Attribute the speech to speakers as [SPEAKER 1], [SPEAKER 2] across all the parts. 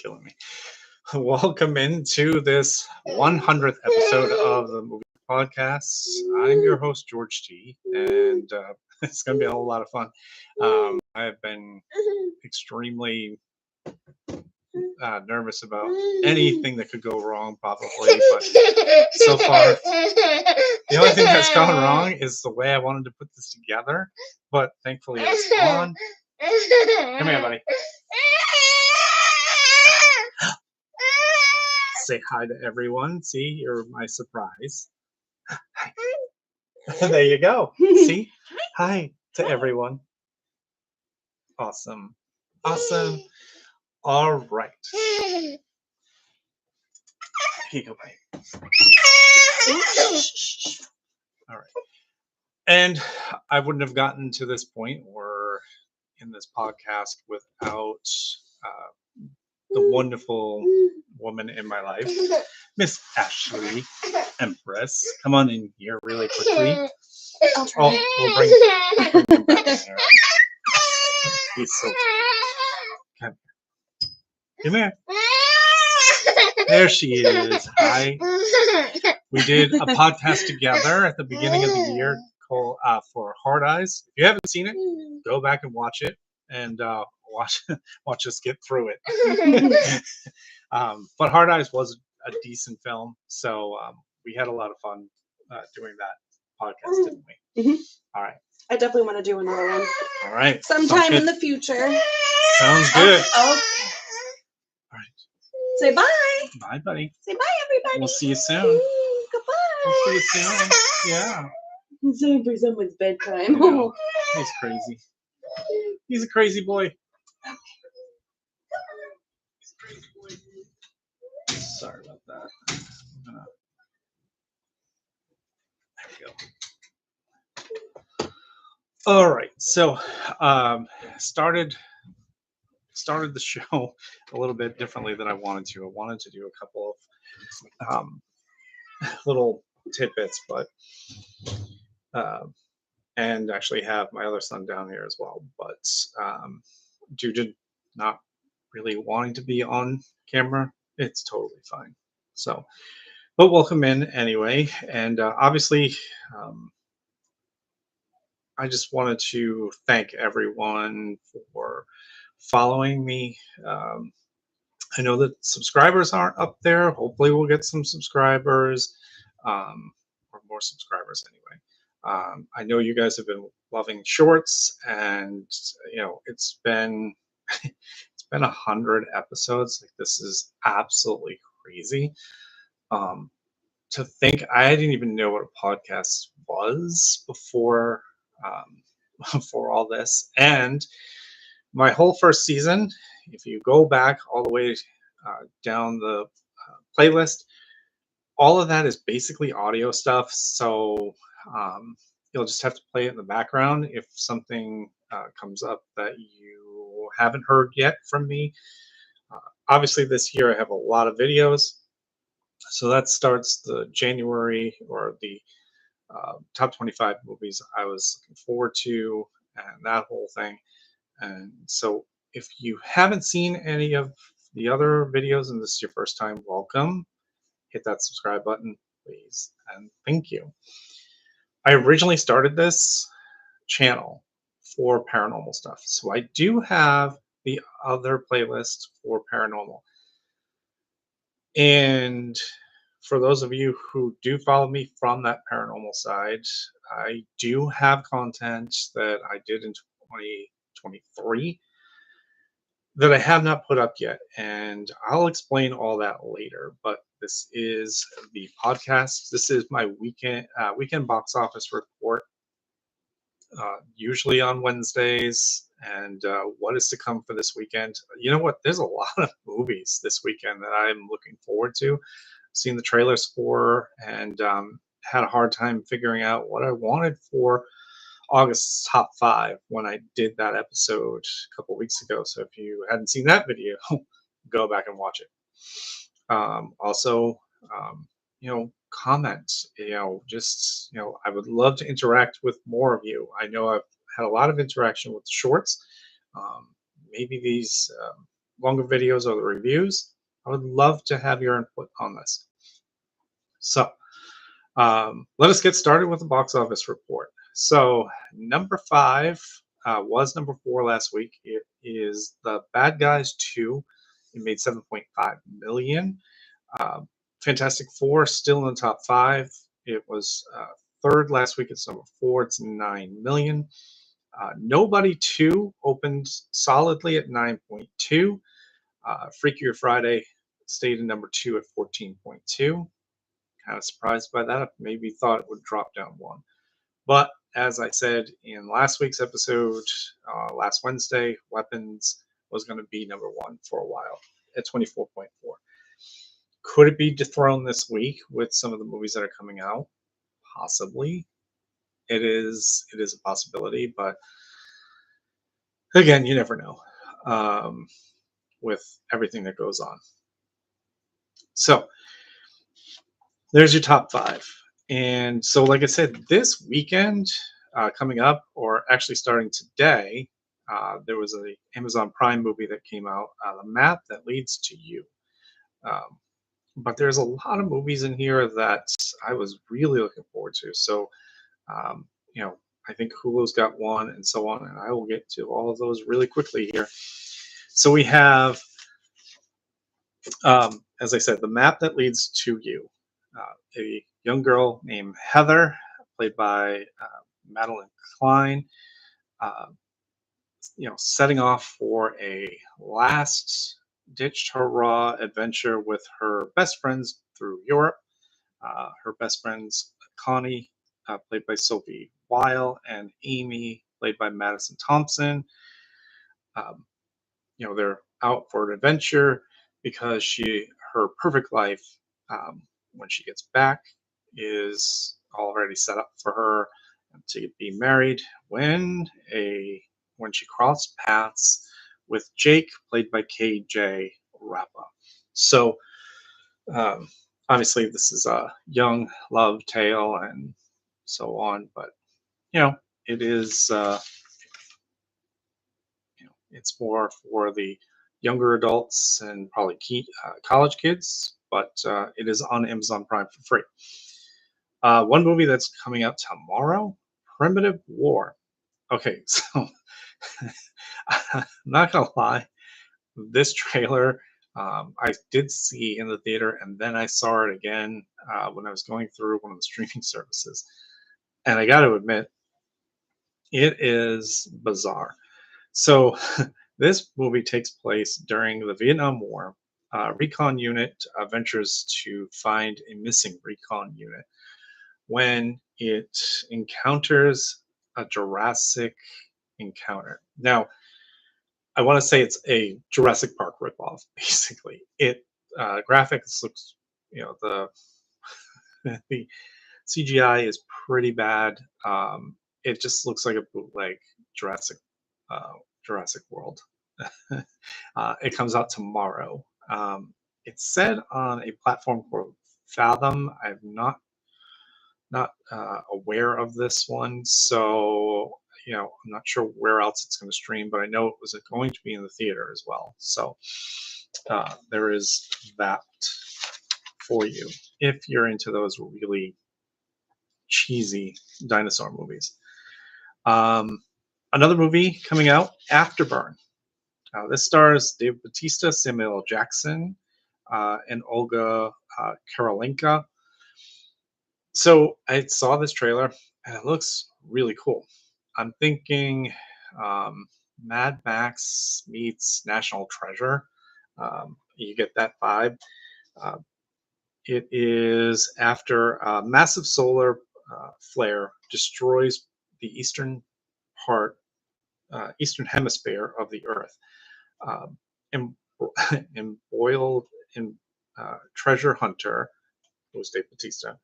[SPEAKER 1] killing me. Welcome into this 100th episode of the Movie Podcast. I'm your host, George T, and it's going to be a whole lot of fun. I have been extremely nervous about anything that could go wrong, probably, but so far, the only thing that's gone wrong is the way I wanted to put this together, but thankfully it's on. Come here, buddy. Say hi to everyone. See, you're my surprise. There you go. See? Hi to everyone. Awesome. Awesome. All right. Here you go, buddy. All right. And I wouldn't have gotten to this point or in this podcast without the wonderful woman in my life, Miss Ashley Empress. Come on in here really quickly. We'll bring him back in here. He's so cute. Come here. There she is. Hi. We did a podcast together at the beginning of the year called for Hard Eyes. If you haven't seen it, go back and watch it and watch us get through it. But Hard Eyes was a decent film, so we had a lot of fun doing that podcast, didn't we?
[SPEAKER 2] Mm-hmm.
[SPEAKER 1] All right.
[SPEAKER 2] I definitely want to do another one.
[SPEAKER 1] All right.
[SPEAKER 2] Sometime in the future.
[SPEAKER 1] Sounds good.
[SPEAKER 2] Okay.
[SPEAKER 1] All right.
[SPEAKER 2] Say bye.
[SPEAKER 1] Bye, buddy.
[SPEAKER 2] Say bye, everybody.
[SPEAKER 1] We'll see you soon.
[SPEAKER 2] Goodbye.
[SPEAKER 1] We'll see you soon. Yeah.
[SPEAKER 2] It's time for someone's bedtime.
[SPEAKER 1] He's crazy. He's a crazy boy. He's a crazy boy. Sorry about that. There we go. All right, so started the show a little bit differently than I wanted to. I wanted to do a couple of little tidbits, but and actually have my other son down here as well. But due to not really wanting to be on camera, it's totally fine. So, but welcome in anyway, and obviously. I just wanted to thank everyone for following me. I know that subscribers aren't up there. Hopefully we'll get some subscribers, or more subscribers anyway. I know you guys have been loving shorts, and it's been 100 episodes. Like, this is absolutely crazy. To think I didn't even know what a podcast was before all this, and my whole first season, if you go back all the way down the playlist, all of that is basically audio stuff, so you'll just have to play it in the background if something comes up that you haven't heard yet from me. Obviously this year I have a lot of videos, so that starts the January, or the top 25 movies I was looking forward to, and that whole thing. And so if you haven't seen any of the other videos and this is your first time, welcome. Hit that subscribe button, please, and thank you. I originally started this channel for paranormal stuff, so I do have the other playlist for paranormal. And for those of you who do follow me from that paranormal side, I do have content that I did in 2023 that I have not put up yet, and I'll explain all that later. But this is the podcast. This is my weekend box office report, usually on Wednesdays, and what is to come for this weekend. You know what? There's a lot of movies this weekend that I'm looking forward to. Seen the trailers for, and had a hard time figuring out what I wanted for August's top 5 when I did that episode a couple weeks ago. So if you hadn't seen that video, go back and watch it. Also, comment. I would love to interact with more of you. I know I've had a lot of interaction with shorts. Maybe these longer videos or the reviews, I would love to have your input on this. So let us get started with the box office report. So number five was number four last week. It is The Bad Guys 2. It made 7.5 million. Uh, Fantastic Four still in the top five. It was third last week. It's number four. It's 9 million. Nobody 2 opened solidly at 9.2. Freakier Friday stayed in number two at 14.2. Kind of surprised by that. Maybe thought it would drop down one. But as I said in last week's episode, last Wednesday, Weapons was going to be number one for a while at 24.4. Could it be dethroned this week with some of the movies that are coming out? Possibly. It is a possibility, but again, you never know with everything that goes on. So there's your top five. And so, like I said, this weekend coming up, or actually starting today, there was an Amazon Prime movie that came out, The Map That Leads to You. But there's a lot of movies in here that I was really looking forward to. So, you know, I think Hulu's got one and so on, and I will get to all of those really quickly here. So we have, as I said, The Map That Leads to You. A young girl named Heather, played by Madeline Klein, uh, setting off for a last-ditch hurrah adventure with her best friends through Europe. Her best friends, Connie, played by Sophie Weil, and Amy, played by Madison Thompson. Um, they're out for an adventure because her perfect life, when she gets back, is already set up for her to be married when she crossed paths with Jake, played by KJ Rappa. So obviously this is a young love tale and so on, but it is it's more for the younger adults and probably college kids, but it is on Amazon Prime for free. One movie that's coming out tomorrow, Primitive War. Okay, so I'm not gonna lie, this trailer I did see in the theater, and then I saw it again when I was going through one of the streaming services, and I got to admit, it is bizarre. So this movie takes place during the Vietnam War. Recon unit ventures to find a missing recon unit when it encounters a Jurassic encounter. Now, I want to say it's a Jurassic Park ripoff. Basically, it graphics looks, the the CGI is pretty bad. It just looks like a bootleg Jurassic uh, Jurassic World. It comes out tomorrow. It's said on a platform called Fathom. I'm not aware of this one, so I'm not sure where else it's going to stream, but I know it was going to be in the theater as well. So there is that for you if you're into those really cheesy dinosaur movies. Another movie coming out, Afterburn. This stars Dave Bautista, Samuel L. Jackson, and Olga Karolinka. So I saw this trailer, and it looks really cool. I'm thinking Mad Max meets National Treasure. You get that vibe. Uh, it is after a massive solar flare destroys the eastern hemisphere of the Earth. Um, em- Embroiled in treasure hunter, who's Dave Bautista,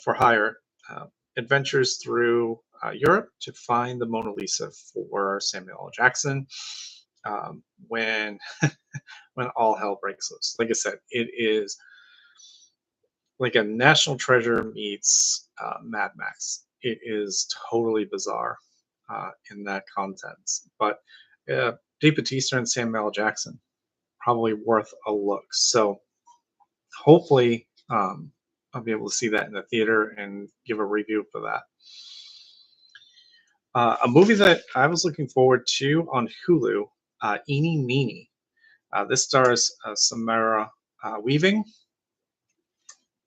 [SPEAKER 1] for hire, adventures through Europe to find the Mona Lisa for Samuel L. Jackson when when all hell breaks loose. Like I said, it is like a National Treasure meets Mad Max. It is totally bizarre in that context, but Dave Bautista and Samuel L. Jackson, probably worth a look. So hopefully, I'll be able to see that in the theater and give a review for that. A movie that I was looking forward to on Hulu, Eenie Meenie. This stars Samara Weaving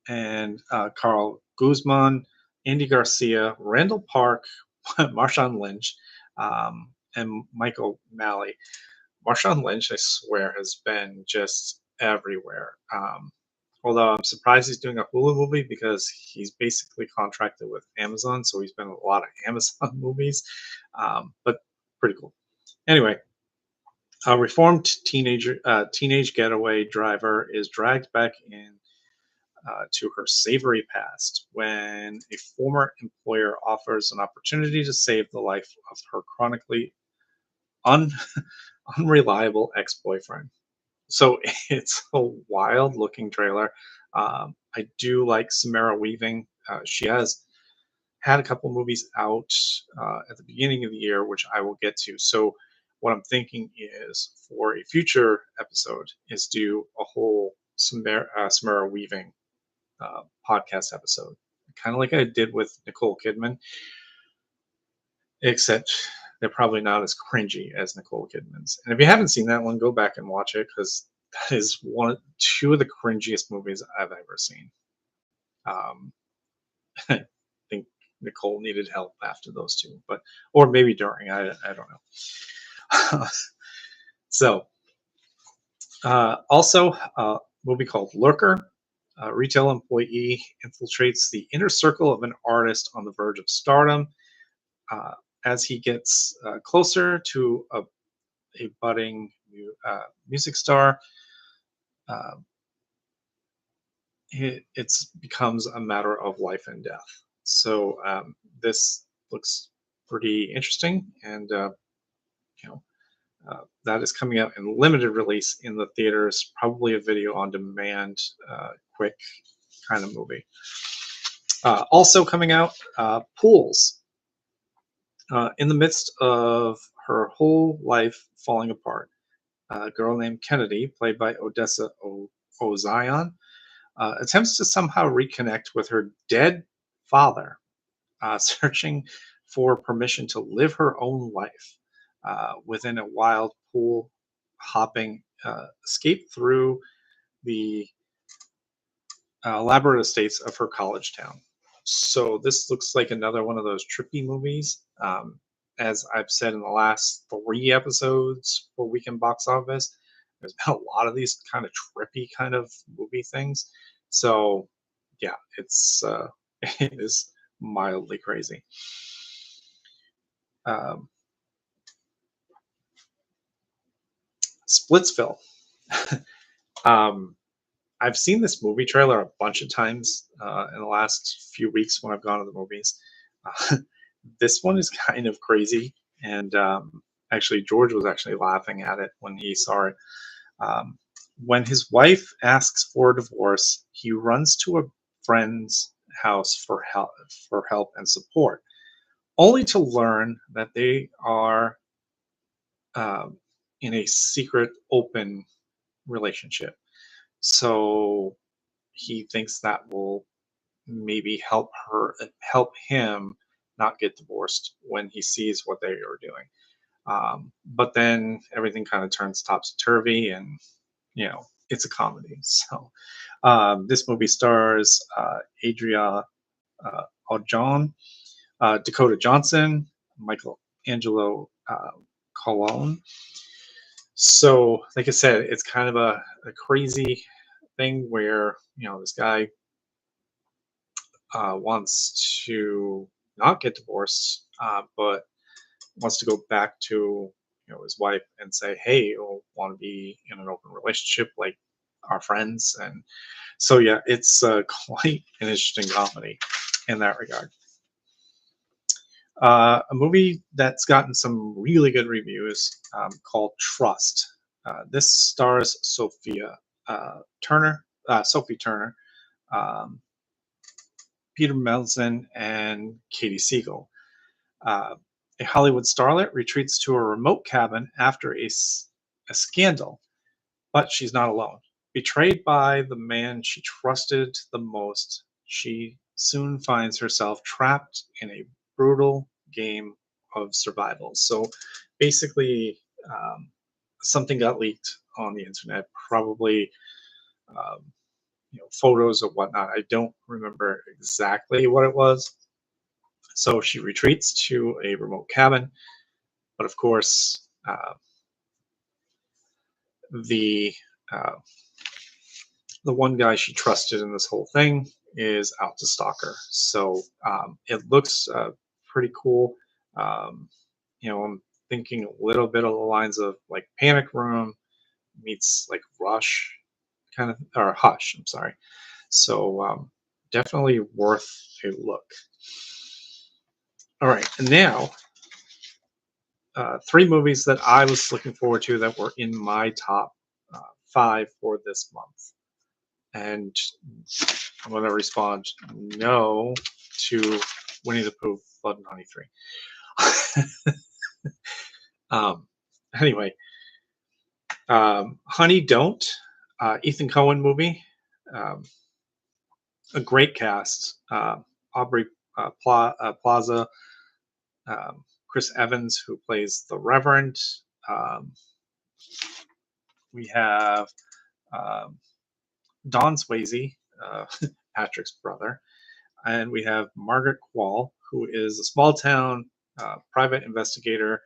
[SPEAKER 1] and Carl Guzman, Andy Garcia, Randall Park, Marshawn Lynch, and Michael Malley. Marshawn Lynch, I swear, has been just everywhere. Although I'm surprised he's doing a Hulu movie because he's basically contracted with Amazon, so he's been in a lot of Amazon movies. But pretty cool. Anyway, a reformed teenage getaway driver is dragged back in to her savory past when a former employer offers an opportunity to save the life of her chronically un- unreliable ex-boyfriend. So it's a wild looking trailer. I do like Samara Weaving. She has had a couple movies out at the beginning of the year, which I will get to. So what I'm thinking is for a future episode is do a whole Samara Weaving podcast episode, kind of like I did with Nicole Kidman, except they're probably not as cringy as Nicole Kidman's. And if you haven't seen that one, go back and watch it because that is two of the cringiest movies I've ever seen. Um, I think Nicole needed help after those two, but or maybe during. I don't know. So, also a movie called Lurker. A retail employee infiltrates the inner circle of an artist on the verge of stardom. Uh, as he gets closer to a budding music star, uh, it becomes a matter of life and death. So this looks pretty interesting, and you know that is coming out in limited release in the theaters, probably a video on demand, quick kind of movie. Also coming out, Pools. In the midst of her whole life falling apart, a girl named Kennedy, played by Odessa Ozion, attempts to somehow reconnect with her dead father, searching for permission to live her own life within a wild pool hopping escape through the elaborate estates of her college town. So this looks like another one of those trippy movies. As I've said in the last 3 episodes for Weekend Box Office, there's been a lot of these kind of trippy kind of movie things. So yeah, it's it is mildly crazy. Um, Splitsville. um, I've seen this movie trailer a bunch of times in the last few weeks when I've gone to the movies. Uh, this one is kind of crazy, and actually, George was actually laughing at it when he saw it. Um, when his wife asks for a divorce, he runs to a friend's house for help and support, only to learn that they are um, in a secret, open relationship. So he thinks that will maybe help him not get divorced when he sees what they are doing. But then everything kind of turns topsy turvy, and it's a comedy. So this movie stars Adria Ojon, Dakota Johnson, Michael Angelo Colon. So, like I said, it's kind of a crazy thing where this guy wants to not get divorced, but wants to go back to his wife and say, "Hey, I want to be in an open relationship like our friends." And so, yeah, it's quite an interesting comedy in that regard. A movie that's gotten some really good reviews called Trust. This stars Sophie Turner, um, Peter Melson, and Katie Siegel. Uh, a Hollywood starlet retreats to a remote cabin after a scandal But she's not alone. Betrayed by the man she trusted the most, she soon finds herself trapped in a brutal game of survival. So basically, um, something got leaked on the internet, probably um, photos or whatnot. I don't remember exactly what it was. So she retreats to a remote cabin, but of course, the uh, the one guy she trusted in this whole thing is out to stalk her. So it looks pretty cool. Um, I'm thinking a little bit of the lines of like Panic Room meets like Rush, kind of, or Hush. I'm sorry. So definitely worth a look. All right, and now three movies that I was looking forward to that were in my top five for this month. And I'm going to respond no to Winnie the Pooh, Blood and Honey 3. um, anyway, Honey Don't, Ethan Cohen movie. Um, a great cast. Aubrey Plaza, Chris Evans, who plays the Reverend. Um, we have um, Don Swayze, Patrick's brother. And we have Margaret Quall, who is a small town private investigator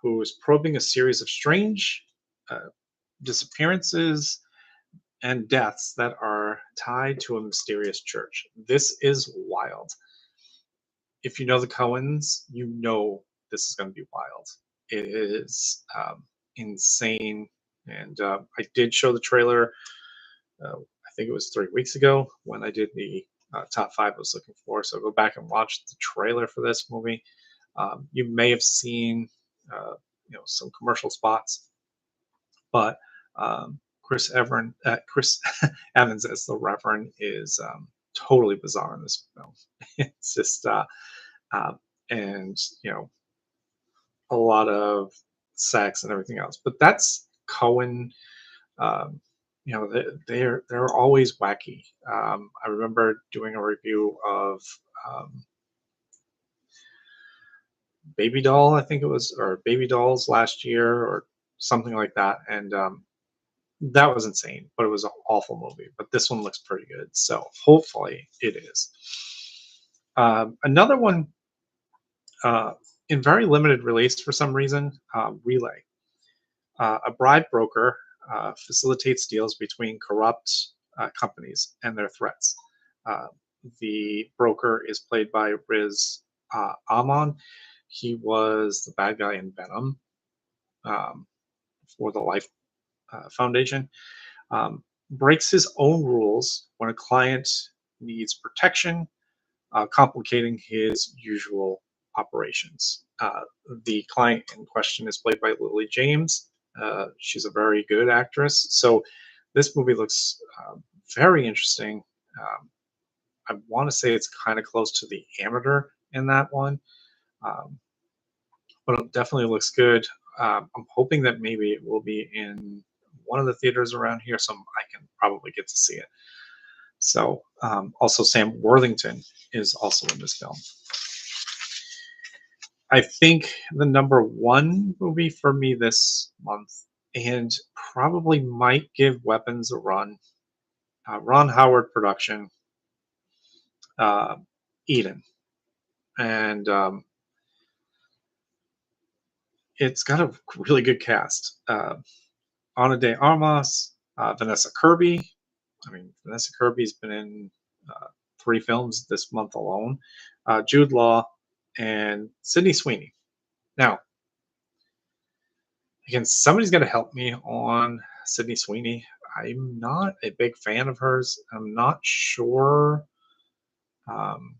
[SPEAKER 1] who is probing a series of strange uh, disappearances and deaths that are tied to a mysterious church. This is wild. If you know the Coens, you know this is going to be wild. It is insane. And I did show the trailer, I think it was 3 weeks ago when I did the top five I was looking for. So go back and watch the trailer for this movie. You may have seen, some commercial spots, but Chris Evans as the Reverend is totally bizarre in this film. It's just uh, and a lot of sex and everything else. But that's Cohen. Um, they're always wacky. I remember doing a review of um, Baby Doll, I think it was, or Baby Dolls last year, or something like that, and that was insane. But it was an awful movie. But this one looks pretty good, so hopefully it is. Another one uh, in very limited release for some reason, Relay. A bribe broker facilitates deals between corrupt companies and their threats. Uh, the broker is played by Riz Ahmed. He was the bad guy in Venom um, for the Life Foundation. Breaks his own rules when a client needs protection, complicating his usual operations. The client in question is played by Lily James. She's a very good actress. So this movie looks very interesting. Um, I want to say it's kind of close to The Amateur in that one, um, but it definitely looks good. I'm hoping that maybe it will be in one of the theaters around here, so I can probably get to see it. So also Sam Worthington is also in this film. I think the number one movie for me this month, and probably might give Weapons a run, Ron Howard production, uh, Eden. And it's got a really good cast. Ana de Armas, Vanessa Kirby. I mean, Vanessa Kirby's been in 3 films this month alone. Jude Law and Sydney Sweeney. Now, again, somebody's got to help me on Sydney Sweeney. I'm not a big fan of hers. I'm not sure um,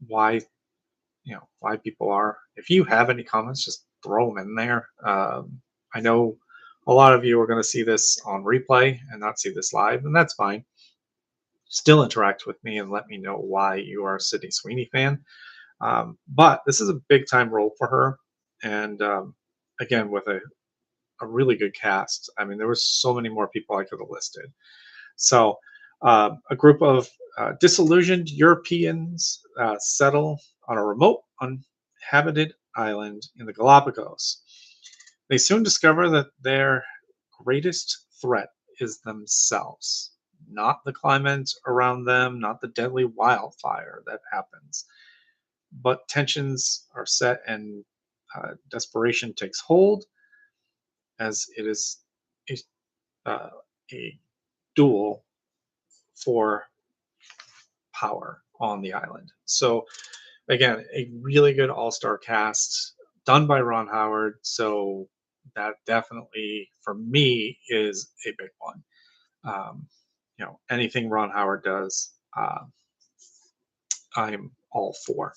[SPEAKER 1] why why people are. If you have any comments, just throw them in there. I know a lot of you are going to see this on replay and not see this live, and that's fine. Still interact with me and let me know why you are a Sydney Sweeney fan. But this is a big time role for her, and again, with a a really good cast. I mean, there was so many more people I could have listed. So, a group of disillusioned Europeans settle on a remote, uninhabited island in the Galapagos. They soon discover that their greatest threat is themselves, not the climate around them, not the deadly wildfire that happens, but tensions are set and desperation takes hold as it is a, a duel for power on the island. So again, a really good all-star cast done by Ron Howard. So that definitely for me is a big one. Um, anything Ron Howard does, I'm all for.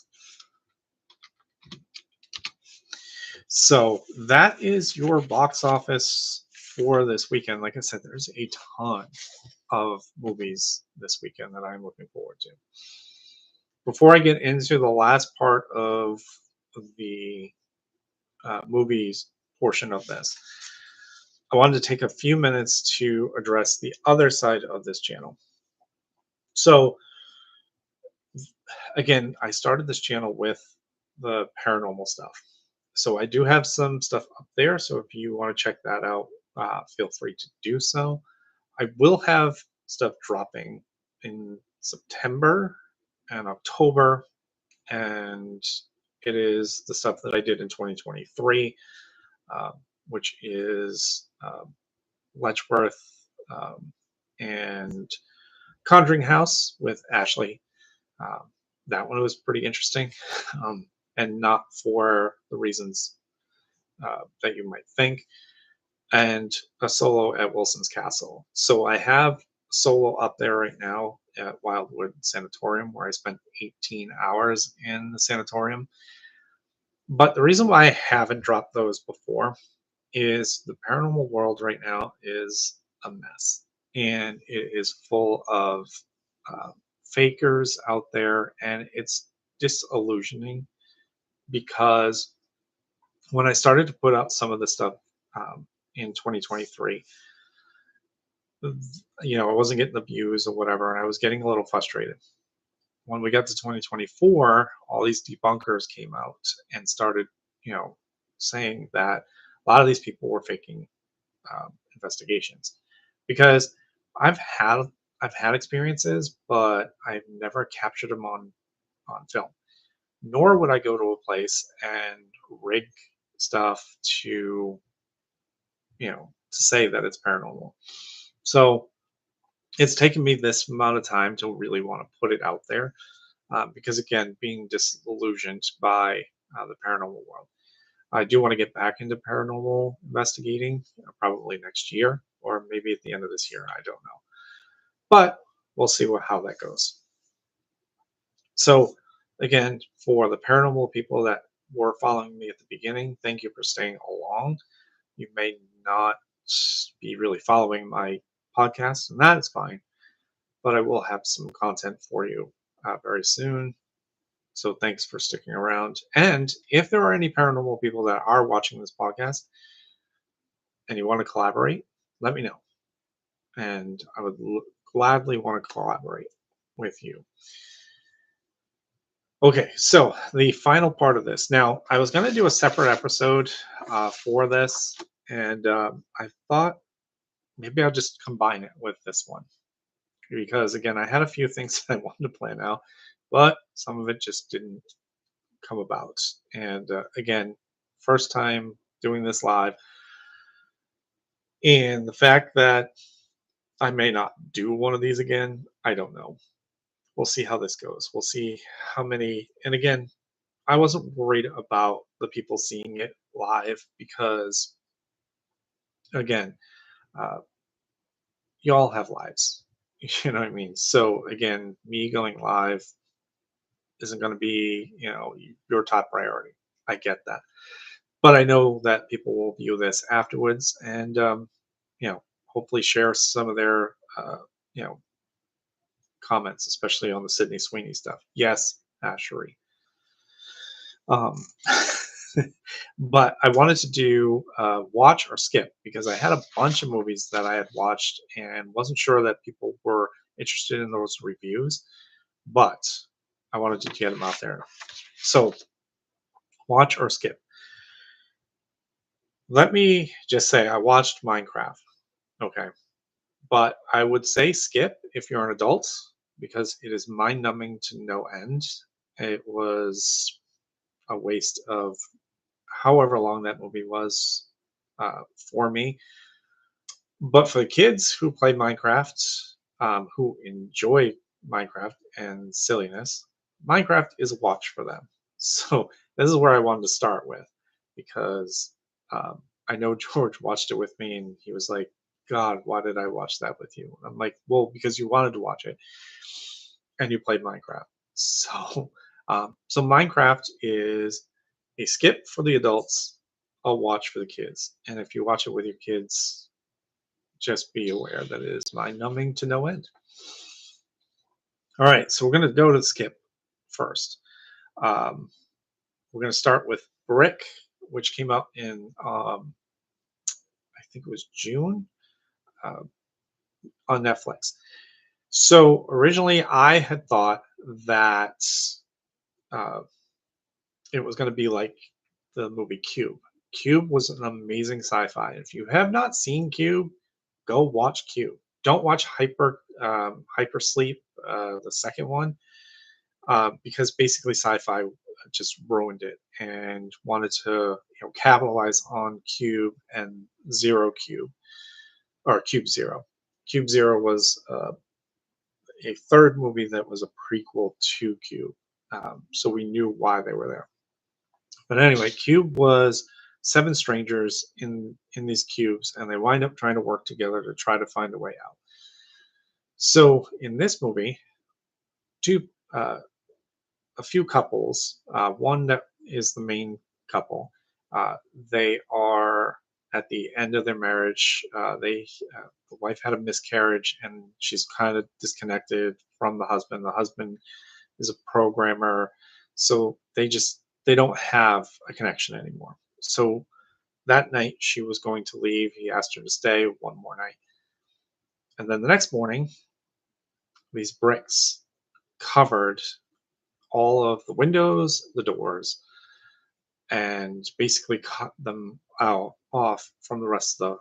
[SPEAKER 1] So that is your box office for this weekend. Like I said, there's a ton of movies this weekend that I'm looking forward to. Before I get into the last part of the movies portion of this, I wanted to take a few minutes to address the other side of this channel. So, again, I started this channel with the paranormal stuff. So, I do have some stuff up there. So, if you want to check that out, feel free to do so. I will have stuff dropping in September and October, and it is the stuff that I did in 2023, uh, which is Letchworth and Conjuring House with Ashley. Um, that one was pretty interesting, and not for the reasons that you might think. And a solo at Wilson's Castle. So I have solo up there right now at Wildwood Sanatorium, where I spent 18 hours in the sanatorium. But the reason why I haven't dropped those before is the paranormal world right now is a mess, and it is full of uh, fakers out there, and it's disillusioning because when I started to put out some of the stuff in 2023, I wasn't getting the views or whatever, and I was getting a little frustrated. When we got to 2024, all these debunkers came out and started, saying that a lot of these people were faking investigations, because I've had I've had experiences, but I've never captured them on film. Nor would I go to a place and rig stuff to to say that it's paranormal. So it's taken me this amount of time to really want to put it out there, because again, being disillusioned by the paranormal world. I do want to get back into paranormal investigating, probably next year or maybe at the end of this year. I don't know, but we'll see how that goes. So, again, for the paranormal people that were following me at the beginning, thank you for staying along. You may not be really following my podcast, and that is fine, but I will have some content for you very soon. So thanks for sticking around. And if there are any paranormal people that are watching this podcast and you want to collaborate, let me know. And I would gladly want to collaborate with you. Okay, so the final part of this. Now, I was going to do a separate episode for this, and I thought maybe I'll just combine it with this one. Because, again, I had a few things that I wanted to plan out, but some of it just didn't come about. And again, first time doing this live, and the fact that I may not do one of these again, I don't know. We'll see how this goes. We'll see how many. And again, I wasn't worried about the people seeing it live because, again, uh, y'all have lives. You know what I mean? So, again, me going live isn't going to be, your top priority. I get that. But I know that people will view this afterwards and, hopefully share some of their, you know, comments, especially on the Sydney Sweeney stuff. Yes, Ashery. Um, But I wanted to do watch or skip because I had a bunch of movies that I had watched and wasn't sure that people were interested in those reviews, but I wanted to get them out there. So, watch or skip. Let me just say I watched Minecraft. Okay. But I would say skip if you're an adult because it is mind numbing to no end. It was a waste of however long that movie was for me. But for the kids who play Minecraft, who enjoy Minecraft and silliness, Minecraft is a watch for them. So this is where I wanted to start with because I know George watched it with me and he was like, God, why did I watch that with you? And I'm like, well, because you wanted to watch it and you played Minecraft. So, so Minecraft is a skip for the adults, a watch for the kids. And if you watch it with your kids, just be aware that it is mind numbing to no end. All right, so we're going to go to skip first. Um, we're going to start with Brick, which came out in, I think it was June uh, on Netflix. So originally, I had thought that uh, it was going to be like the movie Cube. Cube was an amazing sci-fi. If you have not seen Cube, go watch Cube. Don't watch Hyper Sleep, the second one, because basically sci-fi just ruined it and wanted to capitalize on Cube and Zero Cube or Cube Zero. Cube Zero was a third movie that was a prequel to Cube, so we knew why they were there. But anyway, Cube was seven strangers in these cubes, and they wind up trying to work together to try to find a way out. So in this movie, two a few couples. One that is the main couple. They are at the end of their marriage. The wife had a miscarriage, and she's kind of disconnected from the husband. The husband is a programmer, so they don't have a connection anymore. So that night she was going to leave. He asked her to stay one more night, and then the next morning, these bricks covered all of the windows, the doors, and basically cut them out off from the rest of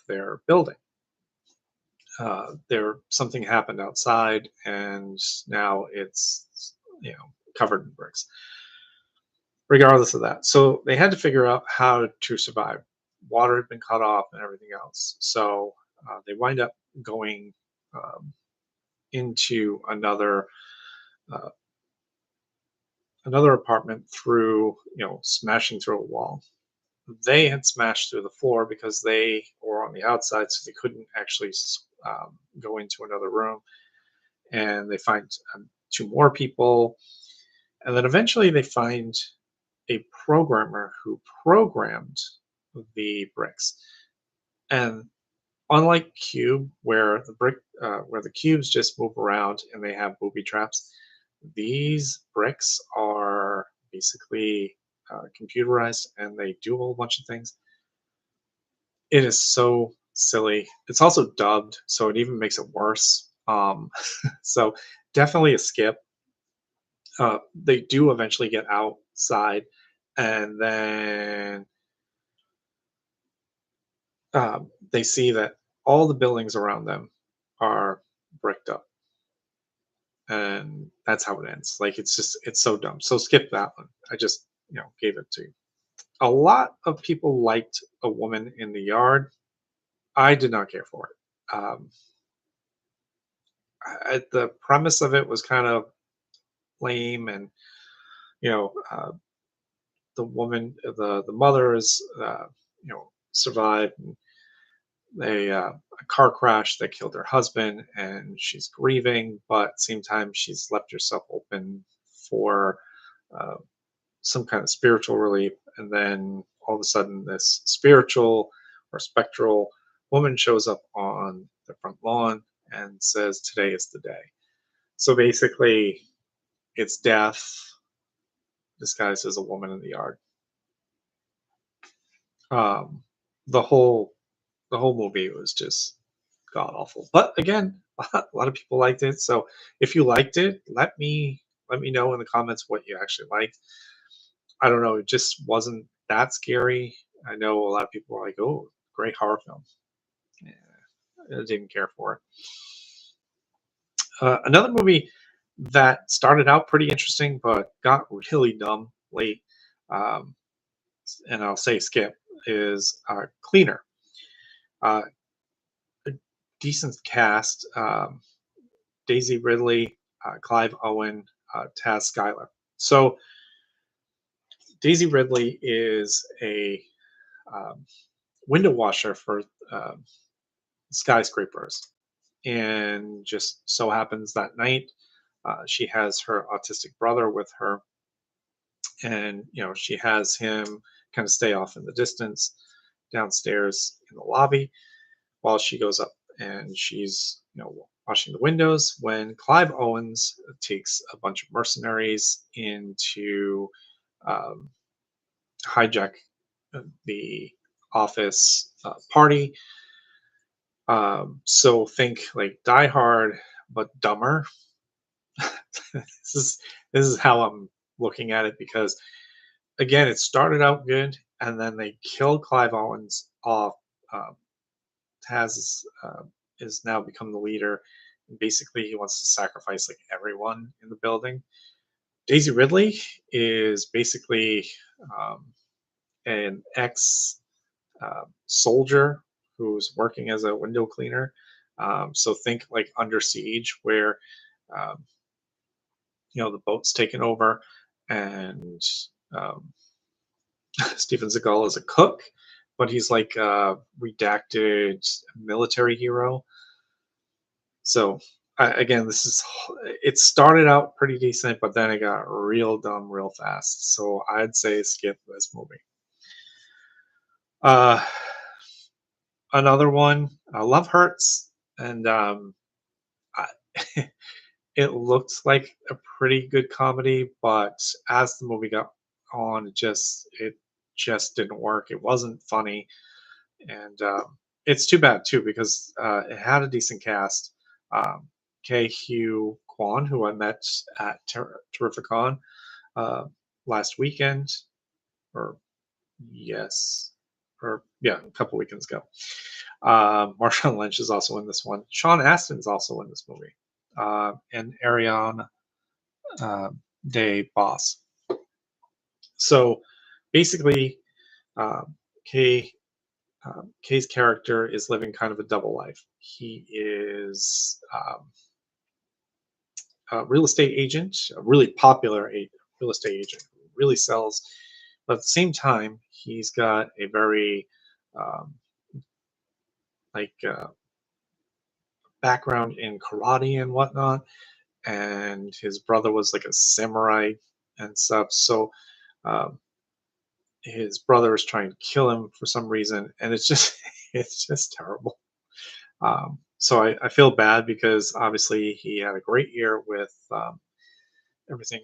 [SPEAKER 1] their building. There something happened outside, and now it's covered in bricks. Regardless of that, so they had to figure out how to survive. Water had been cut off and everything else, so they wind up going um, into uh, another apartment through smashing through a wall. They had smashed through the floor because they were on the outside, so they couldn't actually go into another room. And they find two more people, and then eventually they find a programmer who programmed the bricks. And unlike Cube, where the cubes just move around and they have booby traps, these bricks are basically computerized and they do a whole bunch of things. It is so silly. It's also dubbed, so it even makes it worse. So definitely a skip. They do eventually get outside, and then they see that all the buildings around them are bricked up, and that's how it ends. Like it's so dumb. So skip that one. I just gave it to you. A lot of people liked A Woman in the Yard. I did not care for it. The premise of it was kind of lame, and you know, uh, the woman, the mother is, survived a car crash that killed her husband, and she's grieving, but at the same time, she's left herself open for uh, some kind of spiritual relief. And then all of a sudden, this spiritual or spectral woman shows up on the front lawn and says, "Today is the day." So basically, it's death disguised as a woman in the yard. Um, the whole movie was just god awful. But again, a lot of people liked it. So if you liked it, let me know in the comments what you actually liked. I don't know, it just wasn't that scary. I know a lot of people are like, "Oh, great horror film." Yeah, I didn't care for it. Another movie that started out pretty interesting but got really dumb late, um, and I'll say skip, is Cleaner. Uh, a decent cast: Daisy Ridley, Clive Owen, Taz Skylar. So Daisy Ridley is a um, window washer for um, skyscrapers, and just so happens that night she has her autistic brother with her, and she has him kind of stay off in the distance downstairs in the lobby while she goes up, and she's washing the windows when Clive Owens takes a bunch of mercenaries into um, hijack the office party. So think like Die Hard but dumber. this is this is how I'm looking at it, because again, it started out good, and then they killed Clive Owens off. Um, Taz is now become the leader, and basically he wants to sacrifice like everyone in the building. Daisy Ridley is basically um, an ex soldier who's working as a window cleaner. So think like Under Siege, where um, the boat's taken over, and um, Steven Seagal is a cook, but he's like a redacted military hero. So again, it started out pretty decent, but then it got real dumb real fast. So I'd say skip this movie. Uh, Another one, Love Hurts, and I, it looked like a pretty good comedy, but as the movie got on, it just didn't work. It wasn't funny, and it's too bad too, because it had a decent cast. Um, K. Hugh Kwan, who I met at Terrificon uh, last weekend, or yes, or yeah, a couple weekends ago. Marshawn Lynch is also in this one. Sean Astin's also in this movie, and Ariane uh, De Boss. So basically, um, Kay Kay's character is living kind of a double life. He is a real estate agent, a really popular real estate agent who really sells, but at the same time, he's got a very um, like background in karate and whatnot, and his brother was like a samurai and stuff. So um, his brother is trying to kill him for some reason, and it's just it's just terrible. So I feel bad, because obviously he had a great year with everything,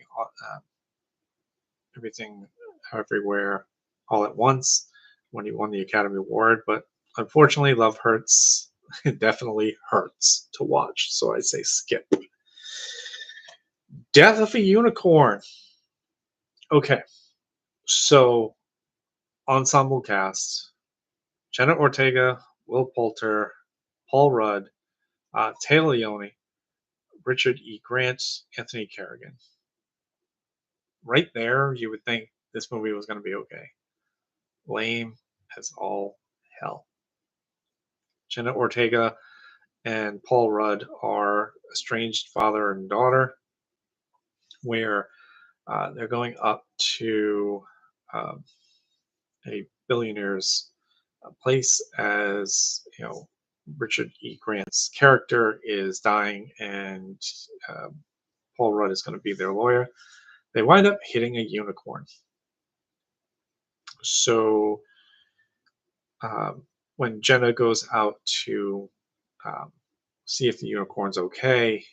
[SPEAKER 1] everything, everywhere, all at once when he won the Academy Award. But unfortunately, Love Hurts. It definitely hurts to watch. So I say skip. Death of a Unicorn. Okay, so ensemble cast: Jenna Ortega, Will Poulter, Paul Rudd, Taylor Leone, Richard E. Grant, Anthony Kerrigan. Right there, you would think this movie was going to be okay. Lame as all hell. Jenna Ortega and Paul Rudd are estranged father and daughter, where they're going up to um, a billionaire's place, as Richard E. Grant's character is dying, and um, Paul Rudd is going to be their lawyer. They wind up hitting a unicorn. So um, when Jenna goes out to um, see if the unicorn's okay,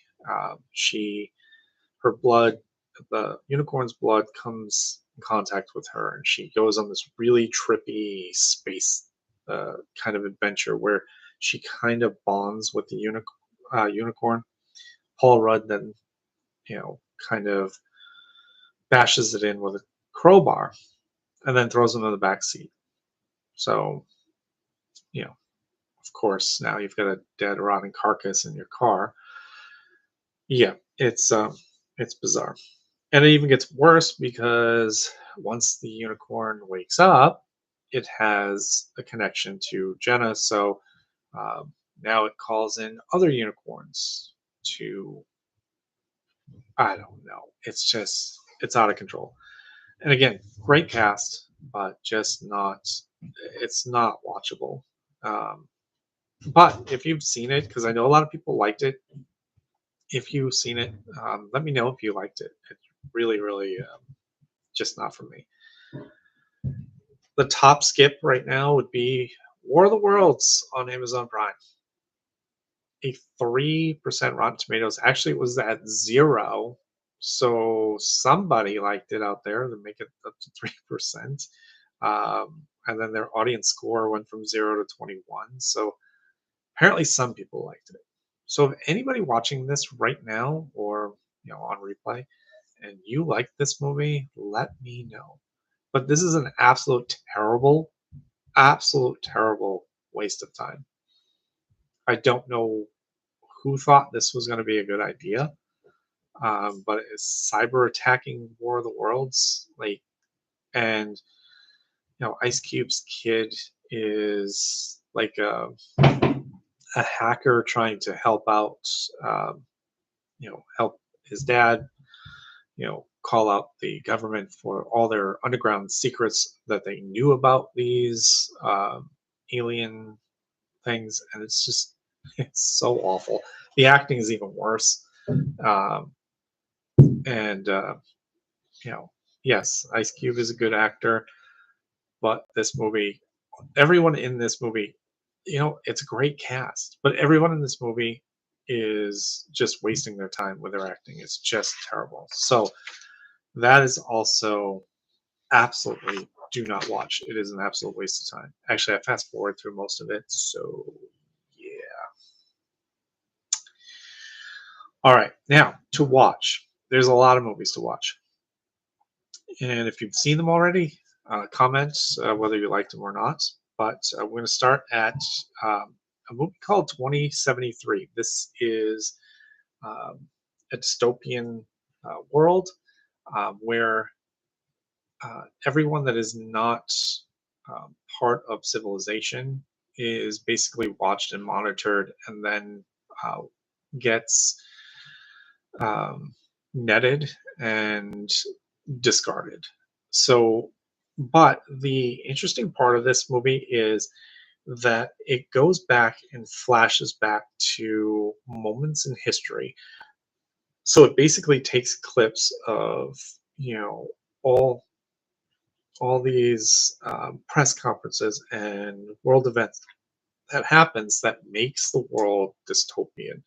[SPEAKER 1] she her blood, the unicorn's blood comes in contact with her, and she goes on this really trippy space kind of adventure where she kind of bonds with the unicorn. Paul Rudd then, kind of bashes it in with a crowbar and then throws him in the back seat. So, of course, now you've got a dead, rotting carcass in your car. Yeah, it's bizarre, and it even gets worse because once the unicorn wakes up, it has a connection to Jenna. So now it calls in other unicorns to, I don't know. It's out of control. And again, great cast, but just not. It's not watchable. Um, but if you've seen it, because I know a lot of people liked it, if you've seen it, let me know if you liked it. It's really, really just not for me. The top skip right now would be War of the Worlds on Amazon Prime. A 3% Rotten Tomatoes. Actually, it was at 0. So somebody liked it out there to make it up to 3%. And then their audience score went from 0 to 21. So apparently some people liked it. So if anybody watching this right now or on replay and you like this movie, let me know. But this is an absolute terrible waste of time. I don't know who thought this was going to be a good idea, but it's cyber attacking War of the Worlds, and Ice Cube's kid is like a hacker trying to help out, um, help his dad, call out the government for all their underground secrets that they knew about these alien things, and it's so awful. The acting is even worse, um, and yes, Ice Cube is a good actor, but this movie, everyone in this movie, it's a great cast, but everyone in this movie is just wasting their time with their acting. It's just terrible. So that is also absolutely do not watch. It is an absolute waste of time. Actually, I fast forward through most of it. So yeah. All right. Now to watch. There's a lot of movies to watch. And if you've seen them already, comment whether you liked them or not. But we're going to start at a movie called 2073. This is um, a dystopian world where everyone that is not part of civilization is basically watched and monitored and then gets um, netted and discarded. So, but the interesting part of this movie is that it goes back and flashes back to moments in history. So it basically takes clips of all these press conferences and world events that happens that makes the world dystopian,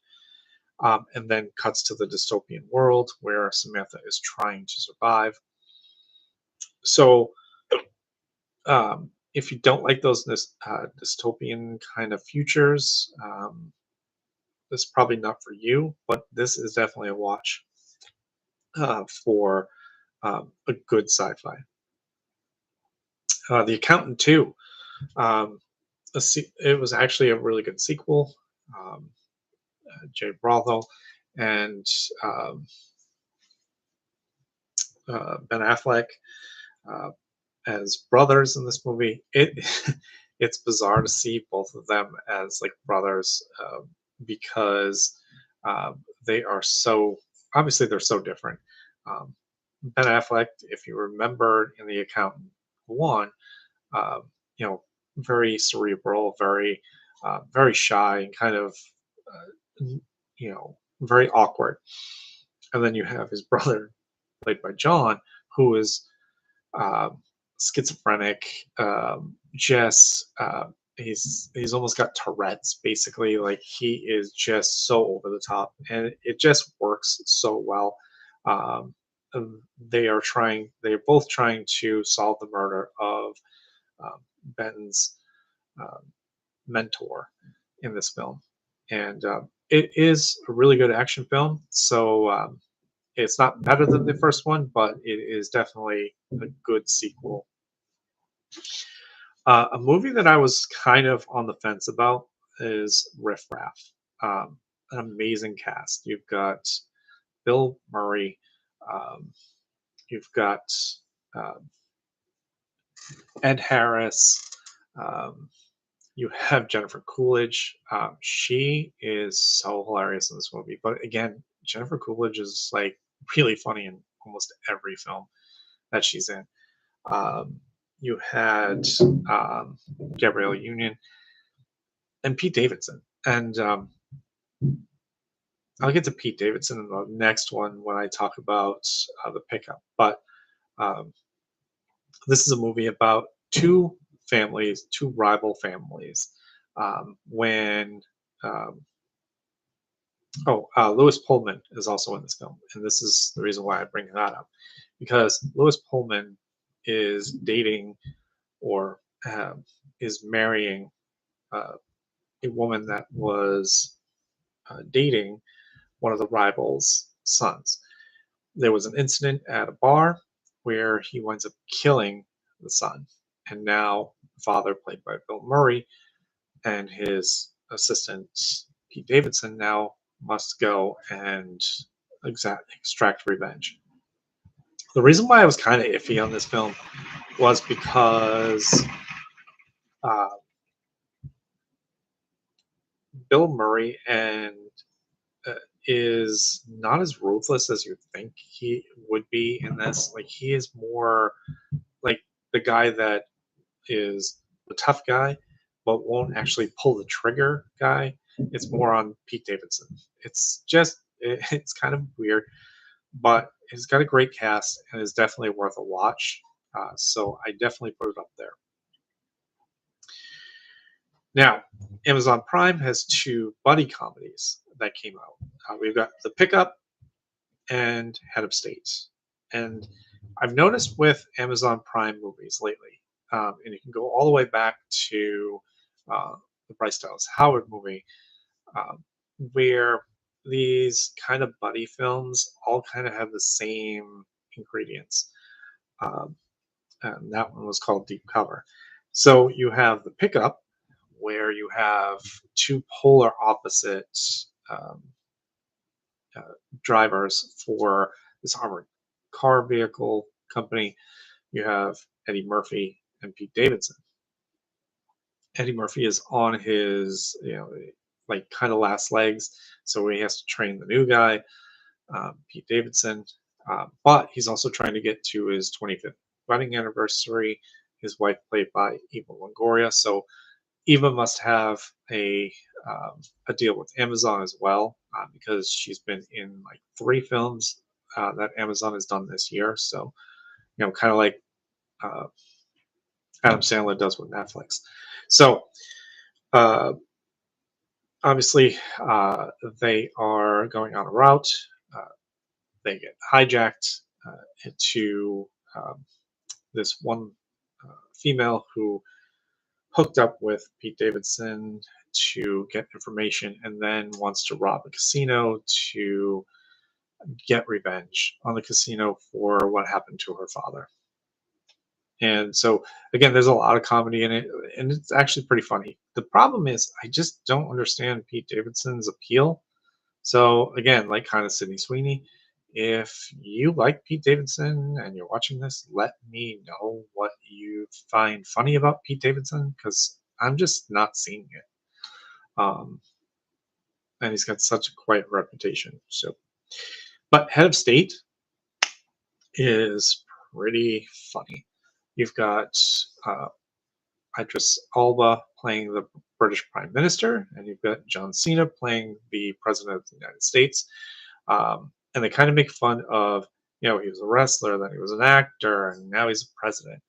[SPEAKER 1] and then cuts to the dystopian world where Samantha is trying to survive. So if you don't like those dystopian kind of futures, this is probably not for you, but this is definitely a watch for a good sci-fi. The Accountant 2. Um, it was actually a really good sequel. Um, Jay Brotho and um, Ben Affleck uh, as brothers in this movie. It's bizarre to see both of them as like brothers because they are so obviously they're so different. Um, Ben Affleck, if you remember in The Accountant 1, um, very cerebral, very shy, and kind of very awkward. And then you have his brother, played by John, who is um, schizophrenic. Just he's almost got Tourette's, basically. Like he is just so over the top, and it just works so well. Um, they're both trying to solve the murder of um, Ben's um, mentor in this film. And it is a really good action film. So it's not better than the first one, but it is definitely a good sequel. A movie that I was kind of on the fence about is Riff Raff. An amazing cast. You've got Bill Murray. Um, you've got um Ed Harris. Um, you have Jennifer Coolidge. She is so hilarious in this movie. But again, Jennifer Coolidge is like really funny in almost every film that she's in. Um, you had um, Gabrielle Union and Pete Davidson. And I'll get to Pete Davidson in the next one when I talk about the pickup. But um, this is a movie about two families, two rival families. When um, Lewis Pullman is also in this film, and this is the reason why I bring that up, because Lewis Pullman is dating or is marrying uh, a woman that was dating one of the rivals' sons. There was an incident at a bar where he winds up killing the son, and now the father, played by Bill Murray, and his assistant Pete Davidson now must go and extract revenge. The reason why I was kind of iffy on this film was because uh, Bill Murray and uh, is not as ruthless as you think he would be in this. Like he is more like the guy that is the tough guy, but won't actually pull the trigger guy. It's more on Pete Davidson. It's kind of weird, but it's got a great cast and is definitely worth a watch. So I definitely put it up there. Now, Amazon Prime has two buddy comedies that came out. We've got The Pickup and Head of State. And I've noticed with Amazon Prime movies lately, and you can go all the way back to the Bryce Dallas Howard movie, um, where these kind of buddy films all kind of have the same ingredients. Um, and that one was called Deep Cover. So you have The Pickup, where you have two polar opposite um, uh, drivers for this armored car vehicle company. You have Eddie Murphy and Pete Davidson. Eddie Murphy is on his, like kind of last legs, so he has to train the new guy, Pete Davidson. But he's also trying to get to his 25th wedding anniversary. His wife, played by Eva Longoria, so Eva must have a deal with Amazon as well, because she's been in like 3 films that Amazon has done this year. So, kind of like uh, Adam Sandler does with Netflix. So, uh, obviously, they are going on a route. Uh, they get hijacked to this one female who hooked up with Pete Davidson to get information and then wants to rob a casino to get revenge on the casino for what happened to her father. And so, again, there's a lot of comedy in it, and it's actually pretty funny. The problem is, I just don't understand Pete Davidson's appeal. So, again, like kind of Sydney Sweeney, if you like Pete Davidson and you're watching this, let me know what you find funny about Pete Davidson, because I'm just not seeing it. And he's got such a quiet reputation. So, but Head of State is pretty funny. You've got uh, Idris Elba playing the British Prime Minister, and you've got John Cena playing the President of the United States. And they kind of make fun of, he was a wrestler, then he was an actor, and now he's a president.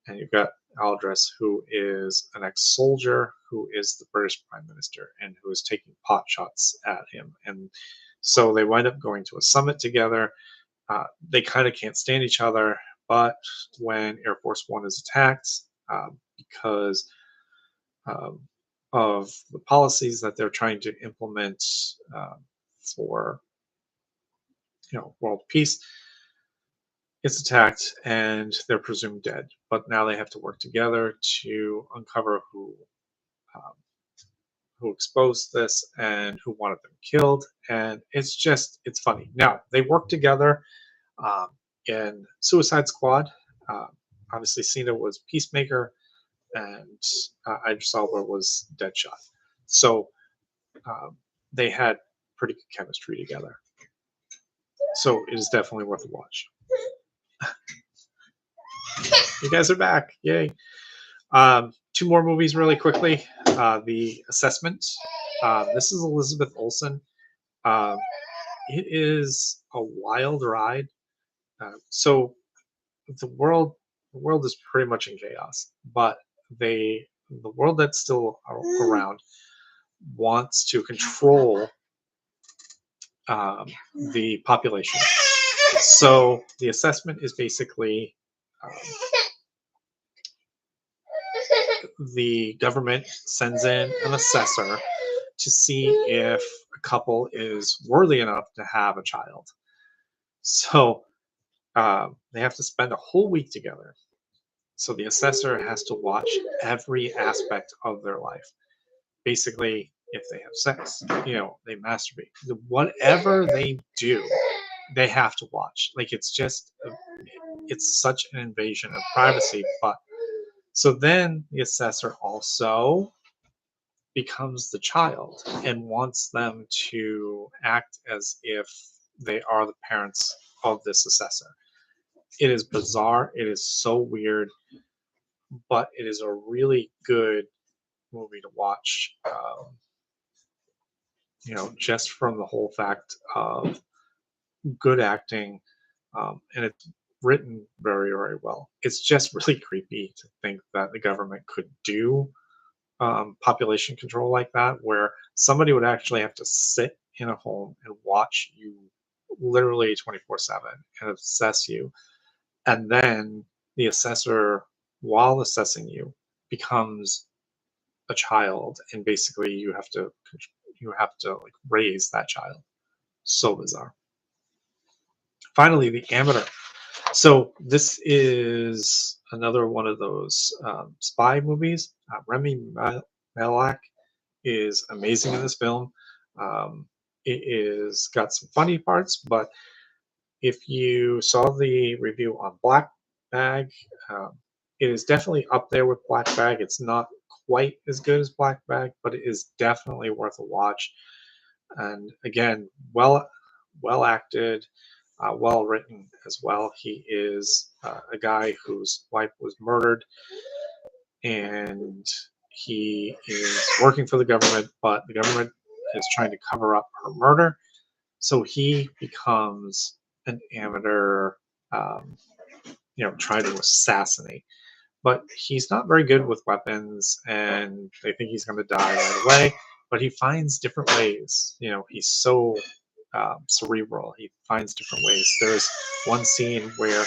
[SPEAKER 1] And you've got Aldris, who is an ex-soldier, who is the British Prime Minister, and who is taking pot shots at him. And so they wind up going to a summit together, They kind of can't stand each other, but when Air Force One is attacked, because um, of the policies that they're trying to implement uh, for world peace, it's attacked and they're presumed dead. But now they have to work together to uncover um, who exposed this and who wanted them killed. And it's funny. Now they work together um, in Suicide Squad. Uh, Obviously, Cena was Peacemaker, and Idris Elba was Deadshot. So um, they had pretty good chemistry together. So it is definitely worth a watch. You guys are back. Yay. Two more movies really quickly. The Assessment. This is Elizabeth Olsen. It is a wild ride. So the world is pretty much in chaos, but the world that's still around wants to control um, the population. So the assessment is basically um, the government sends in an assessor to see if a couple is worthy enough to have a child. So they have to spend a whole week together. So the assessor has to watch every aspect of their life. Basically, if they have sex, they masturbate, whatever they do, they have to watch. Like it's such an invasion of privacy. But so then the assessor also becomes the child and wants them to act as if they are the parents of this assessor. It is bizarre. It is so weird, but it is a really good movie to watch. Just from the whole fact of good acting, and it's written very, very well. It's just really creepy to think that the government could do population control like that, where somebody would actually have to sit in a home and watch you literally 24/7 and assess you. And then the assessor, while assessing you, becomes a child, and basically you have to like raise that child. So bizarre. Finally, The Amateur. So this is another one of those spy movies. Remy Malek is amazing in this film. It is got some funny parts, but if you saw the review on Black Bag, it is definitely up there with Black Bag. It's not quite as good as Black Bag, but it is definitely worth a watch. And again, well acted, well written as well. He is a guy whose wife was murdered, and he is working for the government, but the government is trying to cover up her murder. So he becomes an amateur, um, trying to assassinate. But he's not very good with weapons, and they think he's going to die right away. But he finds different ways. He's so cerebral. He finds different ways. There's one scene where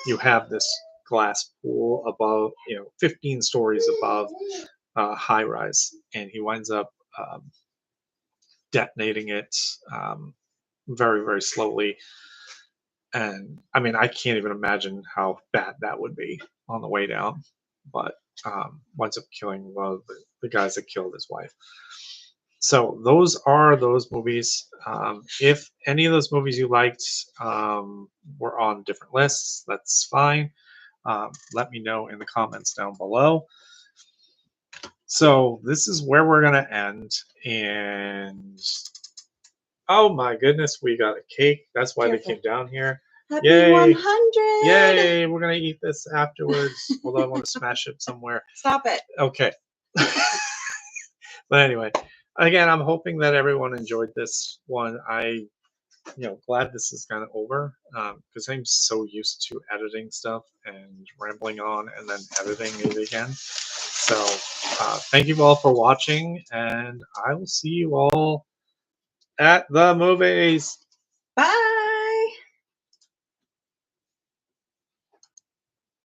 [SPEAKER 1] you have this glass pool above, 15 stories above high rise, and he winds up detonating it very, very slowly. And I mean, I can't even imagine how bad that would be on the way down, but winds up killing one of the guys that killed his wife. So those are those movies. If any of those movies you liked were on different lists, that's fine. Let me know in the comments down below. So this is where we're going to end. And oh my goodness, we got a cake. That's why they came down here.
[SPEAKER 2] Happy
[SPEAKER 1] Yay.
[SPEAKER 2] 100!
[SPEAKER 1] Yay, we're going to eat this afterwards. Although I want to smash it somewhere.
[SPEAKER 2] Stop it.
[SPEAKER 1] Okay. But anyway, again, I'm hoping that everyone enjoyed this one. Glad this is kind of over because I'm so used to editing stuff and rambling on and then editing it again. So thank you all for watching, and I will see you all at the movies.
[SPEAKER 2] Bye.